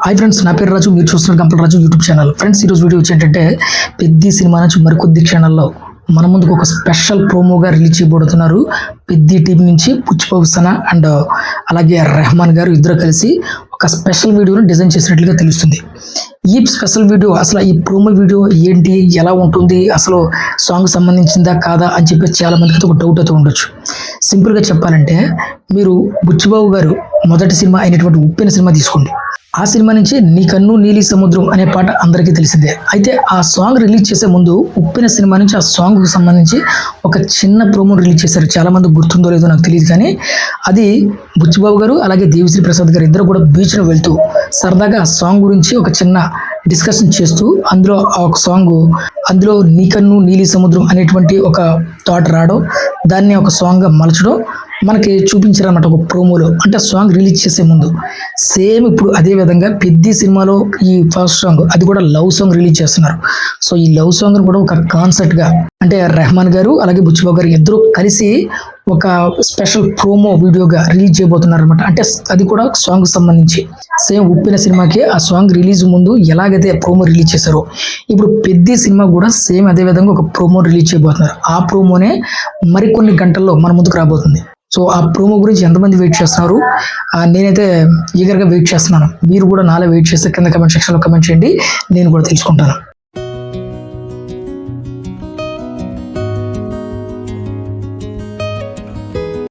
Hi friends, నా పేరు రాజు. మీరు చూస్తున్నారు కంప్లీట్ రాజు యూట్యూబ్ ఛానల్. ఫ్రెండ్స్, ఈరోజు వీడియో వచ్చేంటంటే పెద్ది సినిమా నుంచి మరికొద్ది క్షణాల్లో మన ముందుకు ఒక స్పెషల్ ప్రోమోగా రిలీజ్ చేయబోతున్నారు. పెద్ది టీం నుంచి పుచ్చిపవసన అండ్ అలాగే రెహమాన్ గారు ఇద్దరు కలిసి ఒక స్పెషల్ వీడియోని డిజైన్ చేసినట్లుగా తెలుస్తుంది. ఈ స్పెషల్ వీడియో అసలు ఈ ప్రోమో వీడియో ఏంటి, ఎలా ఉంటుంది, అసలు సాంగ్ సంబంధించిందా కాదా అని చెప్పి చాలా మందికి ఒక డౌట్ అయితే ఉండొచ్చు. సింపుల్గా చెప్పాలంటే మీరు బుచ్చిబాబు గారు మొదటి సినిమా అయినటువంటి ఉప్పెన సినిమా తీసుకోండి. ఆ సినిమా నుంచి నీ కన్ను నీలి సముద్రం అనే పాట అందరికీ తెలిసిందే. అయితే ఆ సాంగ్ రిలీజ్ చేసే ముందు ఉప్పెన సినిమా నుంచి ఆ సాంగ్కి సంబంధించి ఒక చిన్న ప్రోమో రిలీజ్ చేశారు. చాలా మంది గుర్తుందో లేదో నాకు తెలియదు, కానీ అది బుచ్చిబాబు గారు అలాగే దేవిశ్రీ ప్రసాద్ గారు ఇద్దరు కూడా బీచ్లో వెళ్తూ సరదాగా ఆ సాంగ్ గురించి ఒక చిన్న డిస్కషన్ చేస్తూ అందులో ఆ ఒక సాంగ్, అందులో నీ కన్ను నీలి సముద్రం అనేటువంటి ఒక థాట్ రావడం, దాన్ని ఒక సాంగ్గా మలచడం మనకి చూపించారన్నమాట ఒక ప్రోమోలో. అంటే సాంగ్ రిలీజ్ చేసే ముందు సేమ్ ఇప్పుడు అదే విధంగా పెద్ది సినిమాలో ఈ ఫస్ట్ సాంగ్, అది కూడా లవ్ సాంగ్ రిలీజ్ చేస్తున్నారు. సో ఈ లవ్ సాంగ్ కూడా ఒక కాన్సెప్ట్ గా, అంటే రెహమాన్ గారు అలాగే బుచ్చిబాబు గారు ఇద్దరు కలిసి ఒక స్పెషల్ ప్రోమో వీడియోగా రిలీజ్ చేయబోతున్నారు అనమాట. అంటే అది కూడా సాంగ్ సంబంధించి సేమ్ ఉప్పిన సినిమాకి ఆ సాంగ్ రిలీజ్ ముందు ఎలాగైతే ప్రోమో రిలీజ్ చేశారో ఇప్పుడు పెద్ది సినిమా కూడా సేమ్ అదే విధంగా ఒక ప్రోమో రిలీజ్ చేయబోతున్నారు. ఆ ప్రోమోనే మరికొన్ని గంటల్లో మన ముందుకు రాబోతుంది. సో ఆ ప్రోమో గురించి ఎంతమంది వెయిట్ చేస్తున్నారు? నేనైతే ఈగర్గా వెయిట్ చేస్తున్నాను. మీరు కూడా నాలా వెయిట్ చేస్తే కింద కమెంట్ సెక్షన్లో కమెంట్ చేయండి, నేను కూడా తెలుసుకుంటాను.